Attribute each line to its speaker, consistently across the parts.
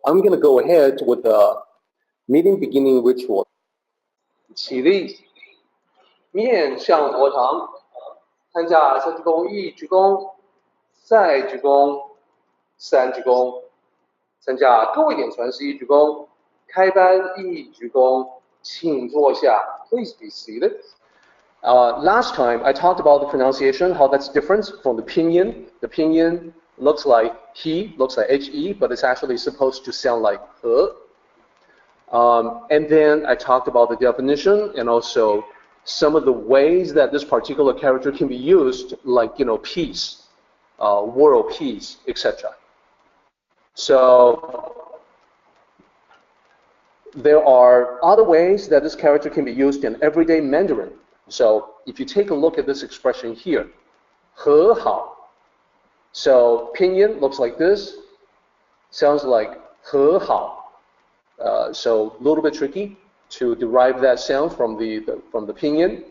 Speaker 1: I'm going to go ahead with the meeting beginning ritual.
Speaker 2: 起立，面向佛堂，参加三鞠躬、一鞠躬、再鞠躬、三鞠躬，参加各位点传是一鞠躬，开班一鞠躬，请坐下。Please be seated. Last time I talked about the pronunciation, how that's different from the pinyin. The pinyin looks like he, looks like he, but it's actually supposed to sound like he. And then I talked about the definition and also some of the ways that this particular character can be used, like, peace, world peace, etc. So there are other ways that this character can be used in everyday Mandarin. So if you take a look at this expression here, 和好. So pinyin looks like this, sounds like 和好. So a little bit tricky to derive that sound from the pinyin.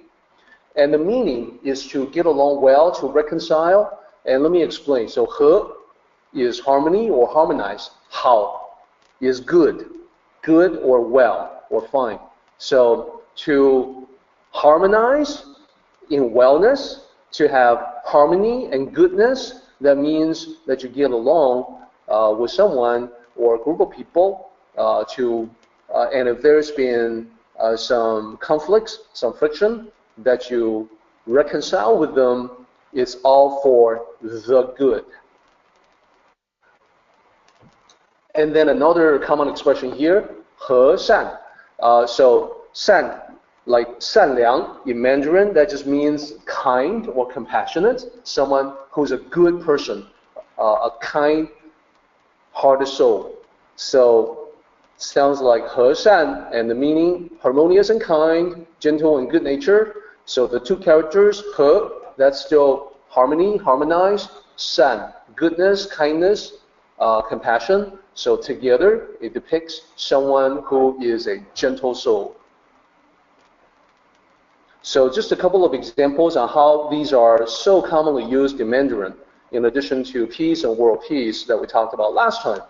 Speaker 2: And the meaning is to get along well, to reconcile. And let me explain. So 和 is harmony or harmonize. 好 is good or well or fine. So to harmonize in wellness, to have harmony and goodness, that means that you get along with someone or a group of people and if there's been some conflicts, some friction, that you reconcile with them, it's all for the good. And then another common expression here, 和善. So 善, like 善良in Mandarin, that just means kind or compassionate, someone who's a good person, a kind-hearted soul. So sounds like 和善, and the meaning harmonious and kind, gentle and good nature. So the two characters 和, that's still harmony, harmonize, 善, goodness, kindness, compassion. So together it depicts someone who is a gentle soul. So just a couple of examples on how these are so commonly used in Mandarin, in addition to peace and world peace that we talked about last time.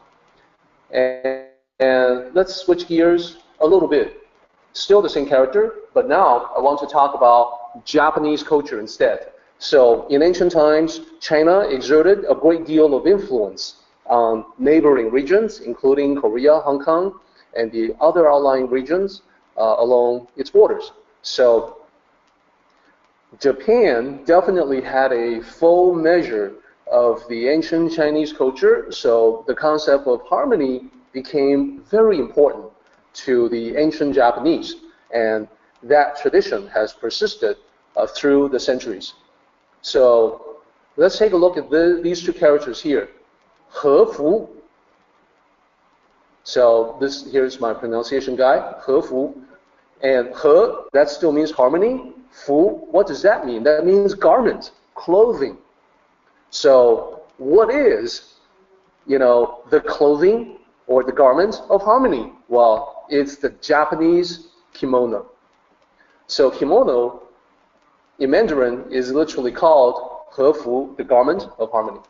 Speaker 2: And let's switch gears a little bit. Still the same character, but now I want to talk about Japanese culture instead. So in ancient times, China exerted a great deal of influence on neighboring regions, including Korea, Hong Kong, and the other outlying regions along its borders. So Japan definitely had a full measure of the ancient Chinese culture, so the concept of harmony became very important to the ancient Japanese, and that tradition has persisted through the centuries. So let's take a look at these two characters here. 和服. So here's my pronunciation guide, 和服. And 和, that still means harmony. 服, what does that mean? That means garment, clothing. So what is, the clothing or the garment of harmony? Well, it's the Japanese kimono. So kimono in Mandarin is literally called 和服, the garment of harmony.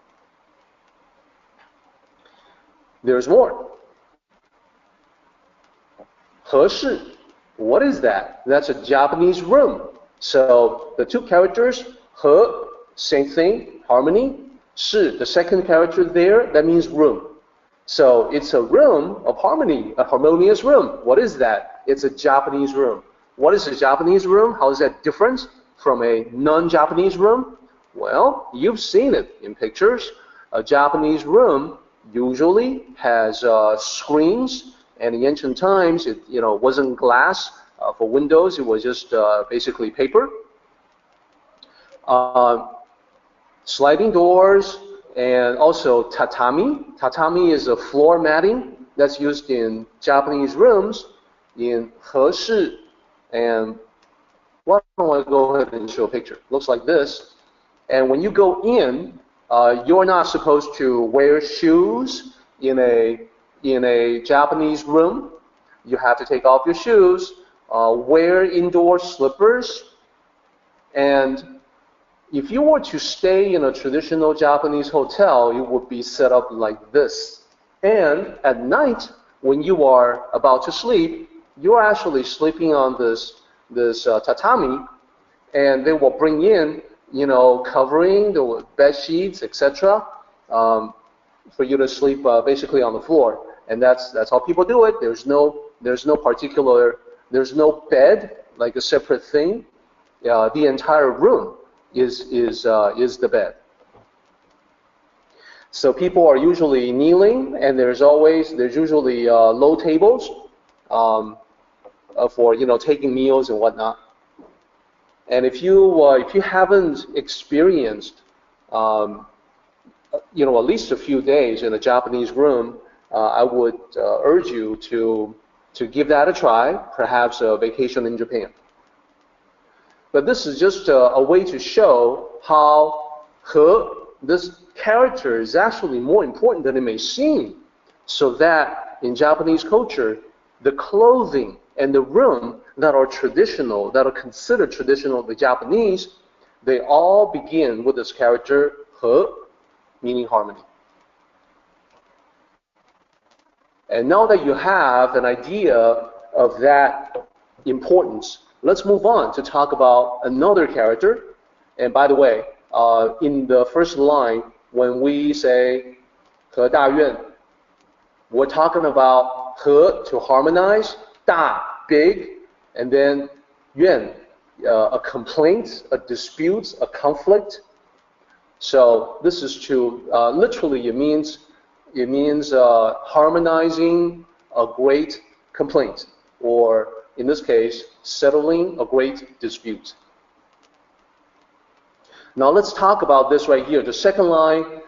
Speaker 2: There's more. 和室, what is that? That's a Japanese room. So the two characters, 和, same thing, harmony. 室, the second character there, that means room. So it's a room of harmony, a harmonious room. What is that? It's a Japanese room. What is a Japanese room? How is that different from a non-Japanese room? Well, you've seen it in pictures. A Japanese room usually has screens, and in ancient times, it wasn't glass for windows. It was just basically paper. Sliding doors, and also tatami. Tatami is a floor matting that's used in Japanese rooms, in 和室. And why don't I go ahead and show a picture? Looks like this. And when you go in, you're not supposed to wear shoes in a Japanese room. You have to take off your shoes, wear indoor slippers, and if you were to stay in a traditional Japanese hotel, it would be set up like this. And at night, when you are about to sleep, you're actually sleeping on this tatami, and they will bring in, covering, the bed sheets, etc., for you to sleep basically on the floor. And that's how people do it. There's no bed like a separate thing. The entire room is the bed. So people are usually kneeling, and there's usually low tables for taking meals and whatnot. And if you haven't experienced at least a few days in a Japanese room, I would urge you to give that a try, perhaps a vacation in Japan. But this is just a way to show how this character is actually more important than it may seem, so that in Japanese culture, the clothing and the room that are traditional, that are considered traditional of the Japanese, they all begin with this character, he, meaning harmony. And now that you have an idea of that importance, let's move on to talk about another character. And by the way, in the first line, when we say 和大愿, we're talking about 和 to harmonize, 大 big, and then 愿 a complaint, a dispute, a conflict. So this is to literally it means harmonizing a great complaint, or in this case, settling a great dispute. Now let's talk about this right here. The second line,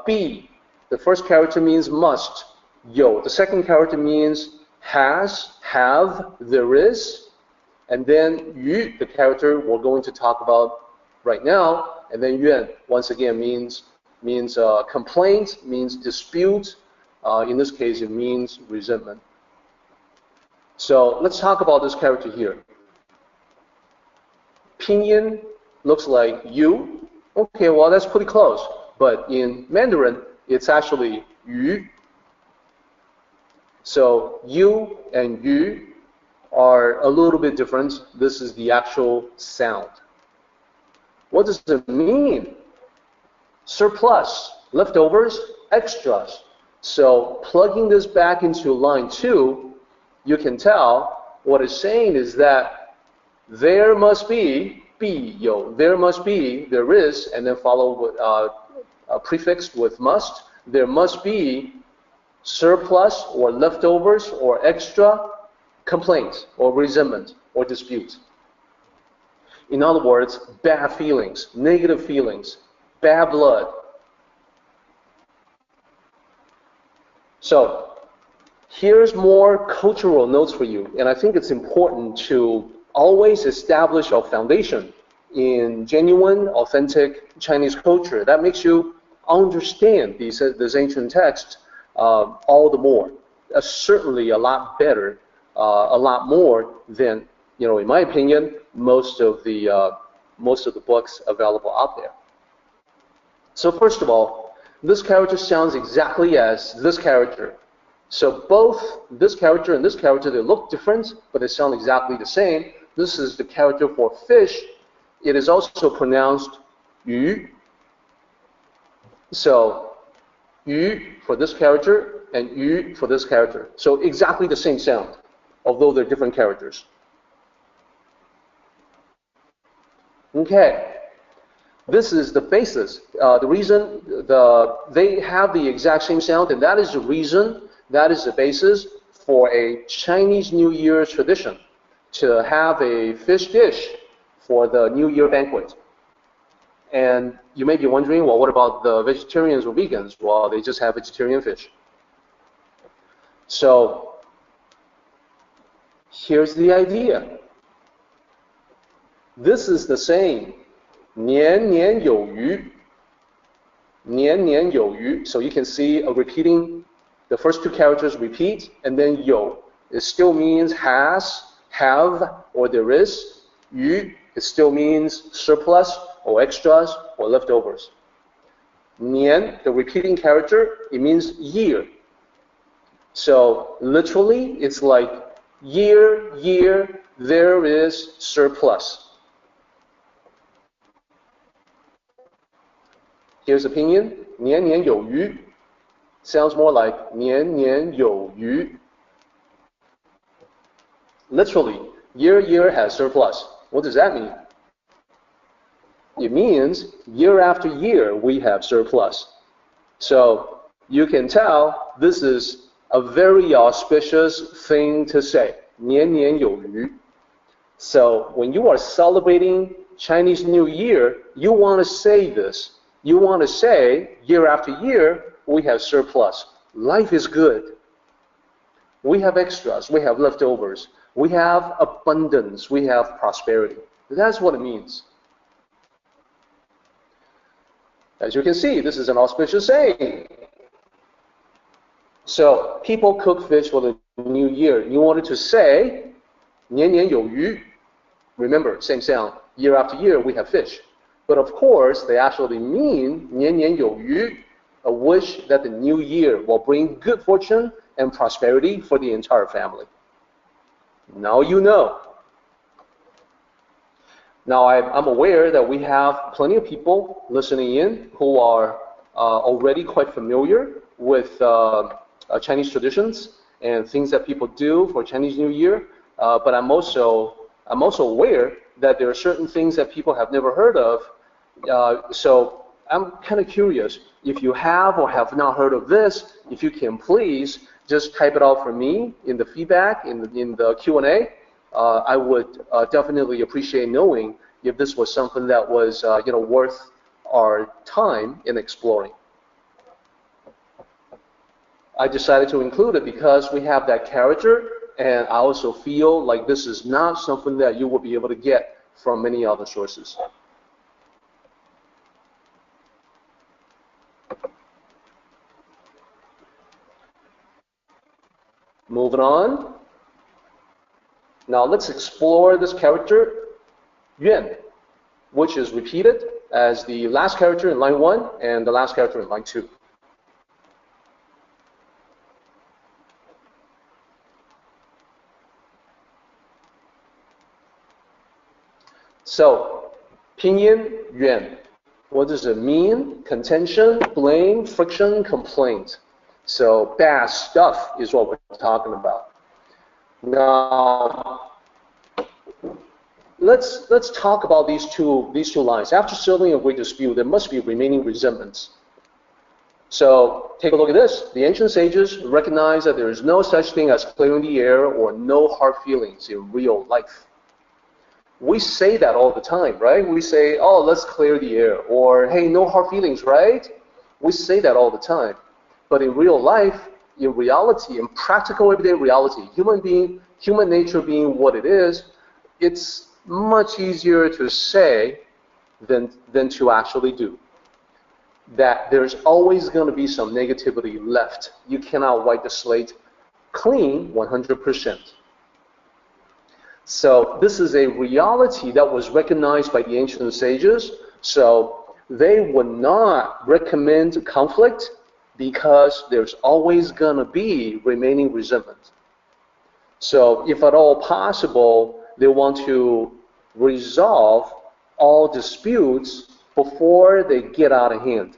Speaker 2: be. The first character means must, 有. The second character means has, have, there is. And then 于, the character we're going to talk about right now. And then 怨, once again, means complaint, means dispute. In this case, it means resentment. So let's talk about this character here. Pinyin looks like you. Okay, well, that's pretty close. But in Mandarin, it's actually 于. So you and yu are a little bit different. This is the actual sound. What does it mean? Surplus, leftovers, extras. So plugging this back into line 2, you can tell what it's saying is that there must be, 必有, there must be, there is, and then follow with prefixed with must. There must be surplus or leftovers or extra complaint or resentment or dispute. In other words, bad feelings, negative feelings, bad blood. So here's more cultural notes for you, and I think it's important to always establish a foundation in genuine, authentic Chinese culture. That makes you understand this ancient text all the more. Certainly a lot better, a lot more than, in my opinion, most of the books available out there. So first of all, this character sounds exactly as this character. So both this character and this character, they look different, but they sound exactly the same. This is the character for fish. It is also pronounced yu. So yu for this character and yu for this character. So exactly the same sound, although they're different characters. Okay. This is the basis. The reason they have the exact same sound, and that is the reason, that is the basis for a Chinese New Year tradition to have a fish dish for the New Year banquet. And you may be wondering, well, what about the vegetarians or vegans? Well, they just have vegetarian fish. So here's the idea. This is the saying, 年年有余. 年年有余. So you can see repeating, the first two characters repeat, and then 有. It still means has, have, or there is. 余, it still means surplus, or extras, or leftovers. 年, the repeating character, it means year. So literally, it's like year, there is surplus. Here's opinion, 年年有余 sounds more like 年年有余. Literally, year has surplus. What does that mean? It means year after year we have surplus. So you can tell this is a very auspicious thing to say. 年年有余. So when you are celebrating Chinese New Year, you want to say this. You want to say, year after year, we have surplus. Life is good. We have extras. We have leftovers. We have abundance. We have prosperity. That's what it means. As you can see, this is an auspicious saying. So people cook fish for the new year. You wanted to say, 年年有余. Remember, same sound. Year after year, we have fish. But of course, they actually mean 年年有余, a wish that the new year will bring good fortune and prosperity for the entire family. Now you know. Now I'm aware that we have plenty of people listening in who are already quite familiar with Chinese traditions and things that people do for Chinese New Year. But I'm also aware that there are certain things that people have never heard of. So I'm kind of curious, if you have or have not heard of this, if you can please just type it out for me in the feedback, in the Q&A. I would definitely appreciate knowing if this was something that was worth our time in exploring. I decided to include it because we have that character, and I also feel like this is not something that you will be able to get from many other sources. Moving on. Now let's explore this character, yuan, which is repeated as the last character in line 1 and the last character in line 2. So, pinyin, yuan. What does it mean? Contention, blame, friction, complaint. So bad stuff is what we're talking about. Now, let's talk about these two lines. After settling a great dispute, there must be remaining resentments. So take a look at this. The ancient sages recognize that there is no such thing as clearing the air or no hard feelings in real life. We say that all the time, right? We say, oh, let's clear the air, or hey, no hard feelings, right? We say that all the time. But in real life, in reality, in practical everyday reality, human nature being what it is, it's much easier to say than to actually do. That there's always going to be some negativity left. You cannot wipe the slate clean 100%. So this is a reality that was recognized by the ancient sages. So they would not recommend conflict because there's always going to be remaining resentment. So if at all possible, they want to resolve all disputes before they get out of hand.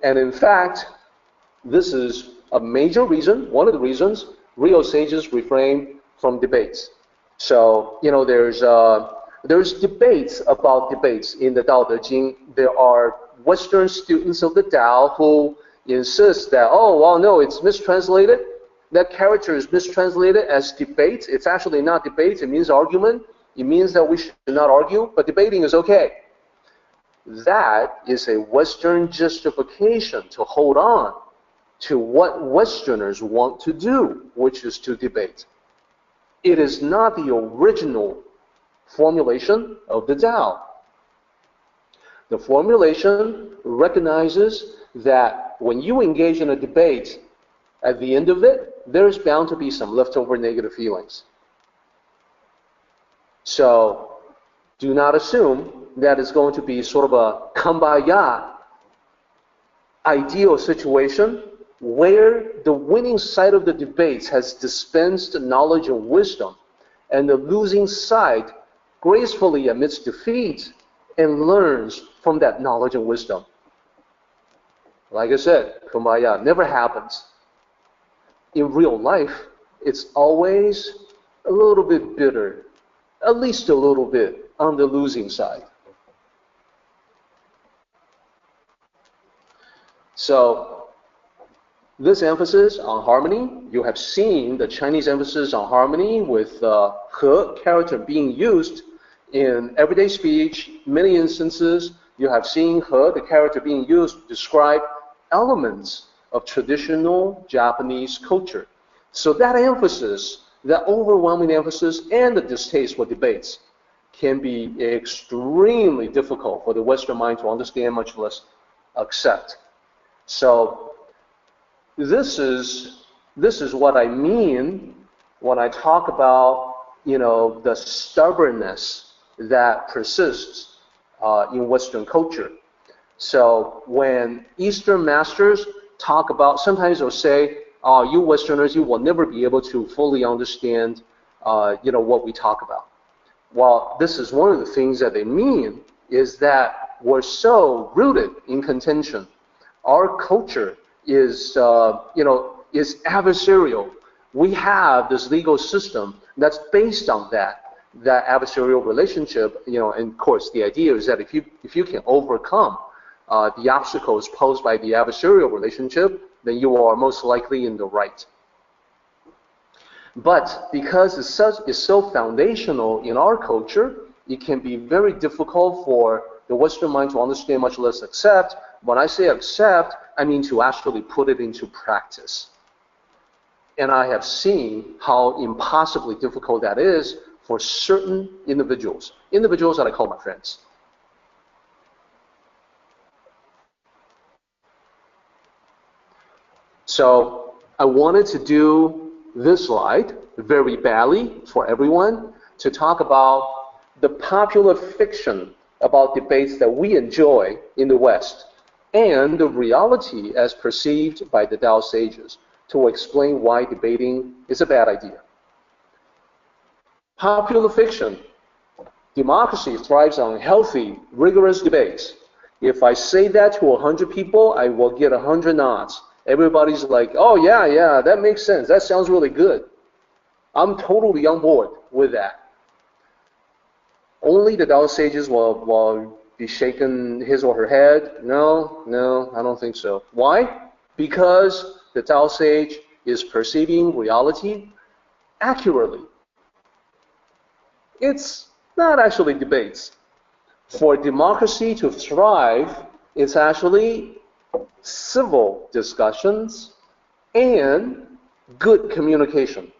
Speaker 2: And in fact, this is a major reason, one of the reasons, real sages refrain from debates. So, there's debates about debates in the Tao Te Ching. There are Western students of the Tao who insist that, oh, well, no, it's mistranslated. That character is mistranslated as debate. It's actually not debate. It means argument. It means that we should not argue, but debating is okay. That is a Western justification to hold on to what Westerners want to do, which is to debate. It is not the original formulation of the Tao. The formulation recognizes that when you engage in a debate, at the end of it, there's bound to be some leftover negative feelings. So do not assume that it's going to be sort of a kumbaya ideal situation where the winning side of the debates has dispensed knowledge and wisdom, and the losing side gracefully admits defeat and learns from that knowledge and wisdom. Like I said, kumbaya never happens. In real life, it's always a little bit bitter, at least a little bit on the losing side. So this emphasis on harmony, you have seen the Chinese emphasis on harmony with he character being used in everyday speech. Many instances, you have seen he, the character being used to describe elements of traditional Japanese culture. So that emphasis, that overwhelming emphasis and the distaste for debates can be extremely difficult for the Western mind to understand, much less accept. So this is what I mean when I talk about, the stubbornness that persists in Western culture. So when Eastern masters talk about, sometimes they'll say, "Oh, you Westerners, you will never be able to fully understand, what we talk about." Well, this is one of the things that they mean is that we're so rooted in contention. Our culture is adversarial. We have this legal system that's based on that adversarial relationship. And of course, the idea is that if you can overcome the obstacles posed by the adversarial relationship, then you are most likely in the right. But because it's so foundational in our culture, it can be very difficult for the Western mind to understand, much less accept. When I say accept, I mean to actually put it into practice. And I have seen how impossibly difficult that is for certain individuals that I call my friends. So I wanted to do this slide very badly for everyone to talk about the popular fiction about debates that we enjoy in the West and the reality as perceived by the Tao sages to explain why debating is a bad idea. Popular fiction. Democracy thrives on healthy, rigorous debates. If I say that to 100 people, I will get 100 nods. Everybody's like, "Oh, yeah, that makes sense. That sounds really good." I'm totally on board with that. Only the Tao sages will be shaking his or her head. No, I don't think so. Why? Because the Tao sage is perceiving reality accurately. It's not actually debates. For democracy to thrive, it's actually civil discussions and good communication.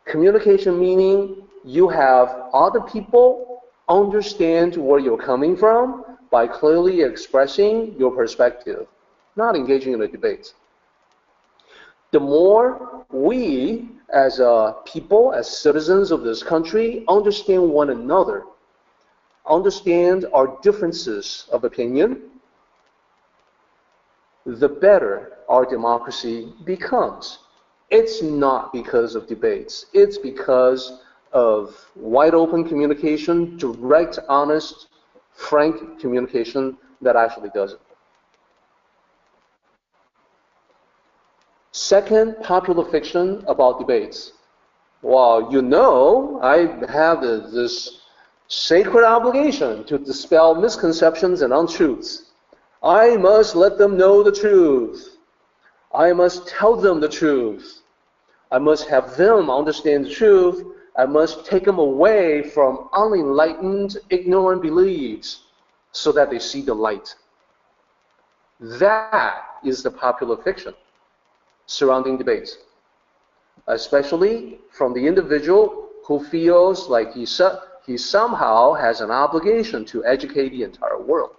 Speaker 2: Communication meaning you have other people understand where you're coming from by clearly expressing your perspective, not engaging in a debate. The more we, as a people, as citizens of this country, understand one another, understand our differences of opinion, the better our democracy becomes. It's not because of debates. It's because of wide open communication, direct, honest, frank communication that actually does it. Second, popular fiction about debates. Well, I have this sacred obligation to dispel misconceptions and untruths. I must let them know the truth. I must tell them the truth. I must have them understand the truth. I must take them away from unenlightened, ignorant beliefs so that they see the light. That is the popular fiction surrounding debates, especially from the individual who feels like he somehow has an obligation to educate the entire world.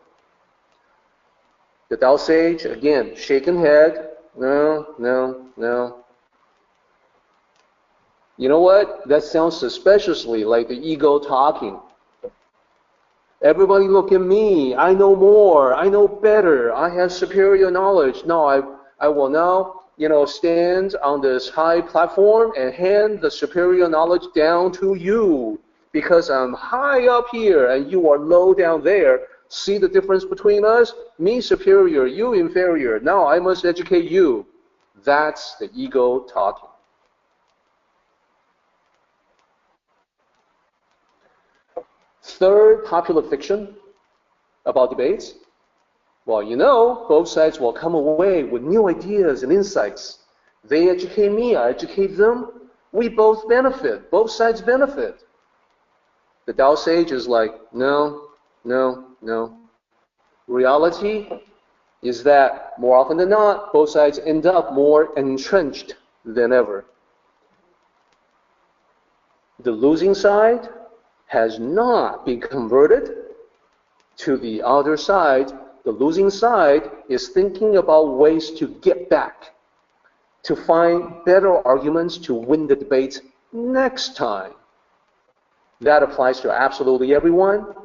Speaker 2: The Tao sage, again, shaking head, no. You know what? That sounds suspiciously like the ego talking. Everybody look at me. I know more. I know better. I have superior knowledge. No, I will now, stand on this high platform and hand the superior knowledge down to you because I'm high up here and you are low down there. See the difference between us? Me superior, you inferior. Now I must educate you. That's the ego talking. Third popular fiction about debates. Well, both sides will come away with new ideas and insights. They educate me, I educate them. We both benefit. Both sides benefit. The Tao sage is like, no. Reality is that more often than not, both sides end up more entrenched than ever. The losing side has not been converted to the other side. The losing side is thinking about ways to get back, to find better arguments to win the debate next time. That applies to absolutely everyone.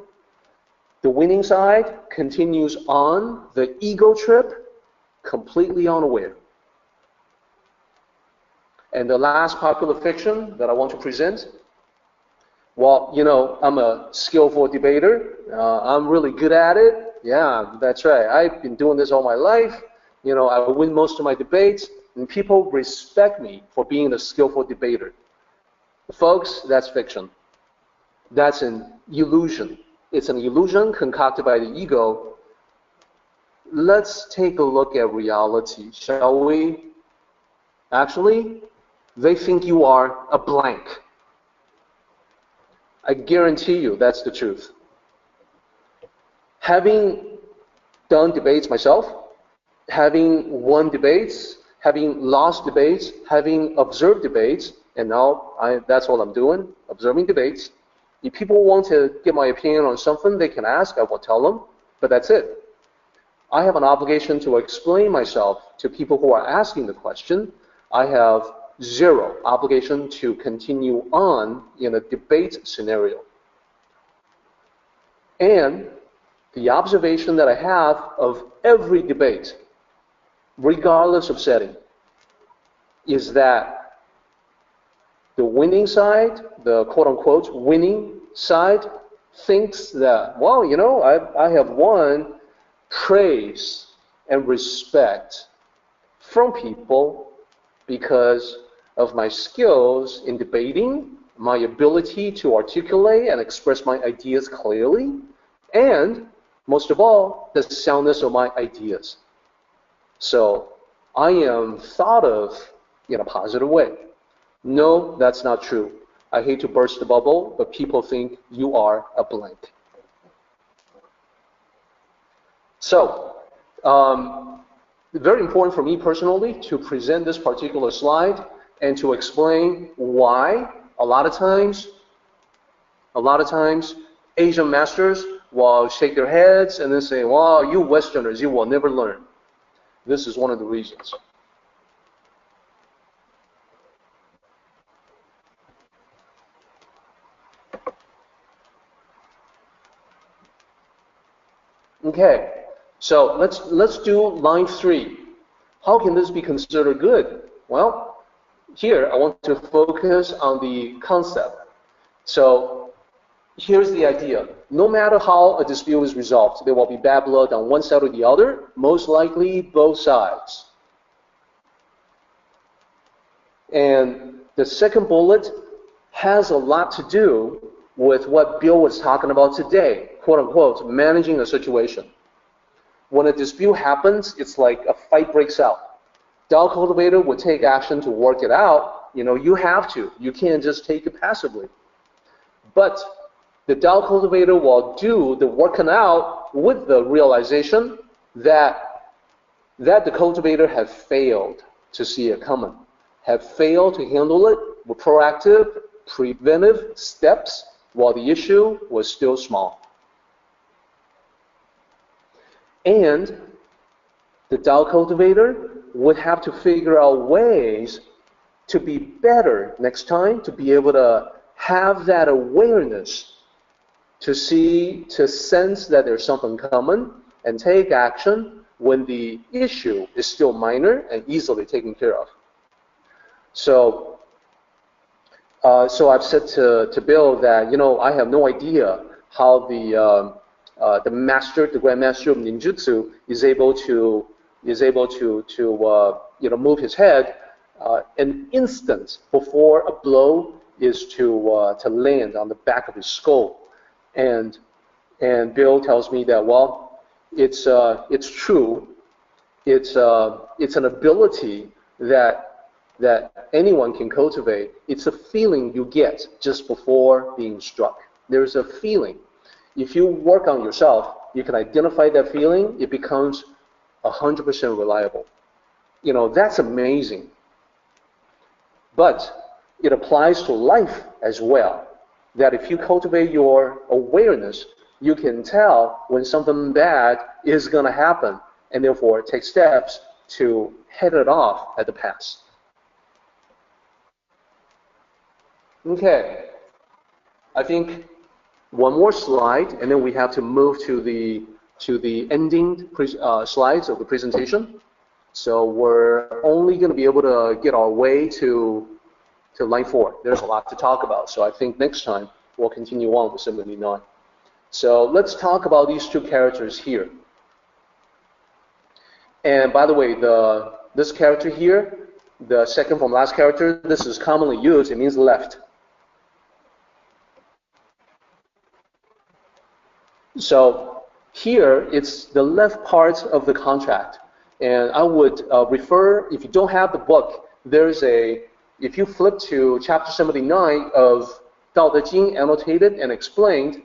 Speaker 2: The winning side continues on the ego trip, completely unaware. And the last popular fiction that I want to present, I'm a skillful debater. I'm really good at it. Yeah, that's right. I've been doing this all my life. I win most of my debates, and people respect me for being a skillful debater. Folks, that's fiction. That's an illusion. It's an illusion concocted by the ego. Let's take a look at reality, shall we? Actually, they think you are a blank. I guarantee you that's the truth. Having done debates myself, having won debates, having lost debates, having observed debates, and now that's all I'm doing, observing debates. If people want to get my opinion on something, they can ask, I will tell them, but that's it. I have an obligation to explain myself to people who are asking the question. I have zero obligation to continue on in a debate scenario. And the observation that I have of every debate, regardless of setting, is that the winning side, the quote-unquote winning side, thinks that, I have won praise and respect from people because of my skills in debating, my ability to articulate and express my ideas clearly, and most of all, the soundness of my ideas. So I am thought of in a positive way. No, that's not true. I hate to burst the bubble, but people think you are a blank. So, very important for me personally to present this particular slide and to explain why a lot of times Asian masters will shake their heads and then say, wow, you Westerners, you will never learn. This is one of the reasons. Okay, so let's do line 3. How can this be considered good? Well, here I want to focus on the concept. So here's the idea. No matter how a dispute is resolved, there will be bad blood on one side or the other, most likely both sides. And the second bullet has a lot to do with what Bill was talking about today, quote unquote, managing a situation. When a dispute happens, it's like a fight breaks out. Tao cultivator would take action to work it out. You have to. You can't just take it passively. But the Tao cultivator will do the working out with the realization that the cultivator had failed to see it coming, have failed to handle it with proactive, preventive steps while the issue was still small. And the Tao cultivator would have to figure out ways to be better next time, to be able to have that awareness, to sense that there's something coming and take action when the issue is still minor and easily taken care of. So I've said to Bill that, I have no idea how the grandmaster of ninjutsu is able to move his head an instant before a blow is to land on the back of his skull. And Bill tells me that, well, it's true. It's an ability that anyone can cultivate. It's a feeling you get just before being struck. There's a feeling. If you work on yourself, you can identify that feeling. It becomes 100% reliable. That's amazing. But it applies to life as well. That if you cultivate your awareness, you can tell when something bad is going to happen, and therefore take steps to head it off at the pass. Okay, I think one more slide, and then we have to move to the ending slides of the presentation. So we're only going to be able to get our way to line 4. There's a lot to talk about, so I think next time we'll continue on with 79. So let's talk about these two characters here. And by the way, this character here, the second from last character, this is commonly used. It means left. So here, it's the left part of the contract. And I would refer, if you don't have the book, if you flip to chapter 79 of Tao Te Ching, annotated and explained,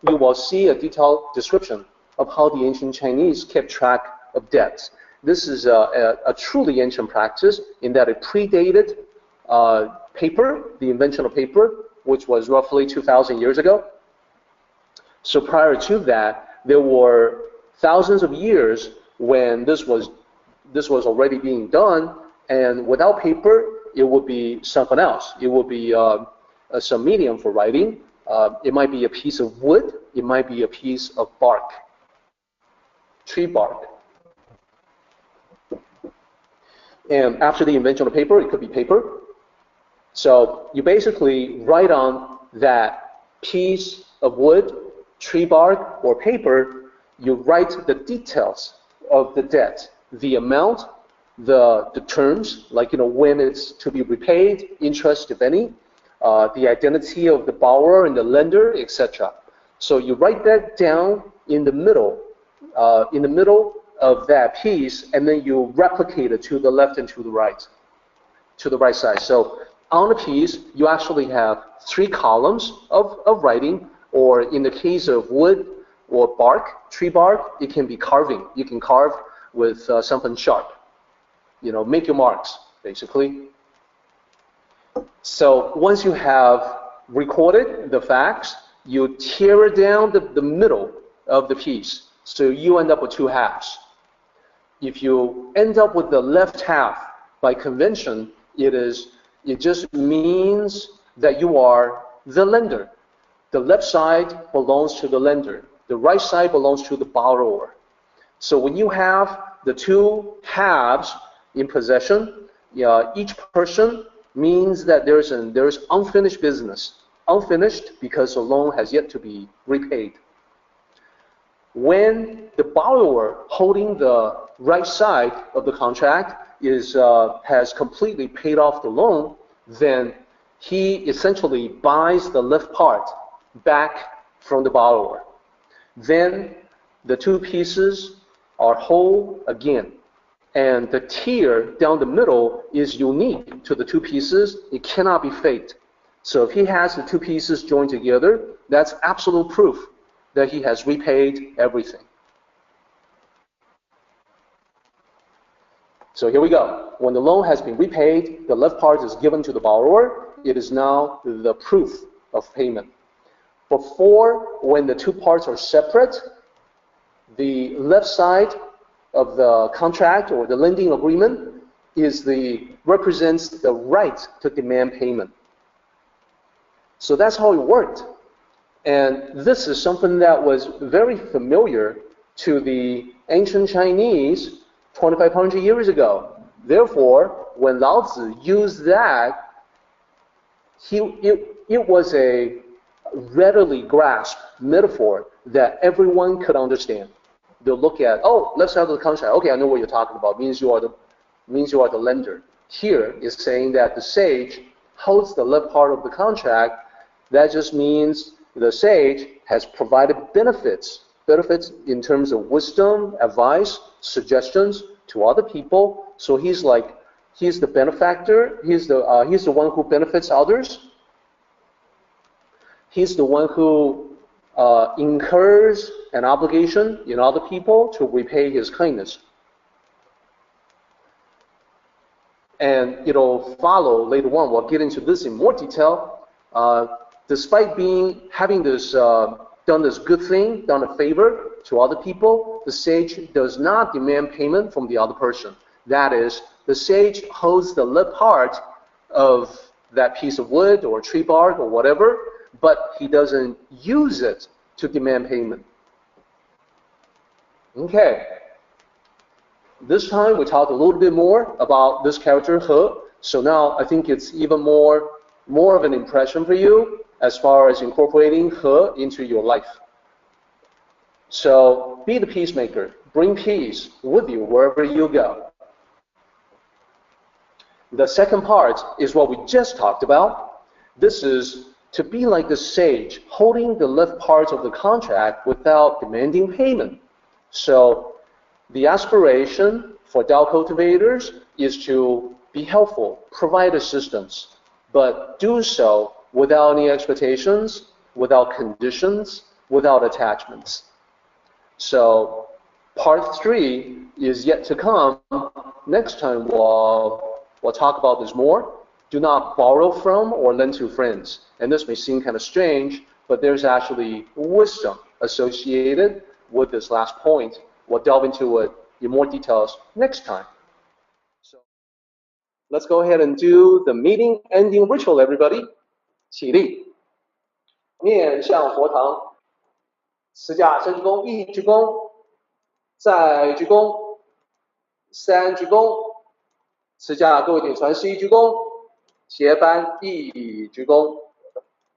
Speaker 2: you will see a detailed description of how the ancient Chinese kept track of debts. This is a truly ancient practice in that it predated paper, the invention of paper, which was roughly 2,000 years ago. So prior to that, there were thousands of years when this was already being done, and without paper, it would be something else. It would be some medium for writing. It might be a piece of wood. It might be a piece of bark, tree bark. And after the invention of paper, it could be paper. So you basically write on that piece of wood, tree bark, or paper, you write the details of the debt, the amount, the terms, like when it's to be repaid, interest if any, the identity of the borrower and the lender, etc. So you write that down in the middle of that piece, and then you replicate it to the left and to the right side. So on a piece, you actually have 3 columns of writing, or in the case of wood or bark, tree bark, it can be carving. You can carve with something sharp. Make your marks, basically. So once you have recorded the facts, you tear down the middle of the piece. So you end up with 2 halves. If you end up with the left half, by convention, it just means that you are the lender. The left side belongs to the lender. The right side belongs to the borrower. So when you have the 2 halves in possession, each person means that there's unfinished business. Unfinished because the loan has yet to be repaid. When the borrower holding the right side of the contract has completely paid off the loan, then he essentially buys the left part back from the borrower. Then the 2 pieces are whole again. And the tier down the middle is unique to the 2 pieces. It cannot be faked. So if he has the 2 pieces joined together, that's absolute proof that he has repaid everything. So here we go. When the loan has been repaid, the left part is given to the borrower. It is now the proof of payment. Before, when the 2 parts are separate, the left side of the contract or the lending agreement represents the right to demand payment. So that's how it worked. And this is something that was very familiar to the ancient Chinese 2,500 years ago. Therefore, when Lao Tzu used that, it was a readily grasped metaphor that everyone could understand. They'll look at, oh, let's have the contract. Okay, I know what you're talking about. Means you are the lender. Here is saying that the sage holds the left part of the contract. That just means the sage has provided benefits in terms of wisdom, advice, suggestions to other people. So he's the benefactor. He's the one who benefits others. He's the one who incurs an obligation in other people to repay his kindness. And it'll follow later on. We'll get into this in more detail. Despite having done this good thing, done a favor to other people, the sage does not demand payment from the other person. That is, the sage holds the left part of that piece of wood or tree bark or whatever, but he doesn't use it to demand payment. Okay. This time we talked a little bit more about this character, he. So now I think it's even more of an impression for you as far as incorporating he into your life. So be the peacemaker. Bring peace with you wherever you go. The second part is what we just talked about. This is to be like the sage, holding the left part of the contract without demanding payment. So the aspiration for Tao cultivators is to be helpful, provide assistance, but do so without any expectations, without conditions, without attachments. So part 3 is yet to come. Next time we'll talk about this more. Do not borrow from or lend to friends. And this may seem kind of strange, but there's actually wisdom associated with this last point. We'll delve into it in more details next time. So let's go ahead and do the meeting ending ritual, everybody. 起立，面向佛堂，持架深鞠躬，1鞠躬，再鞠躬，3鞠躬，持架各位顶传11鞠躬，斜翻1鞠躬。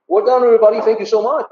Speaker 2: We're done, everybody. Thank you so much.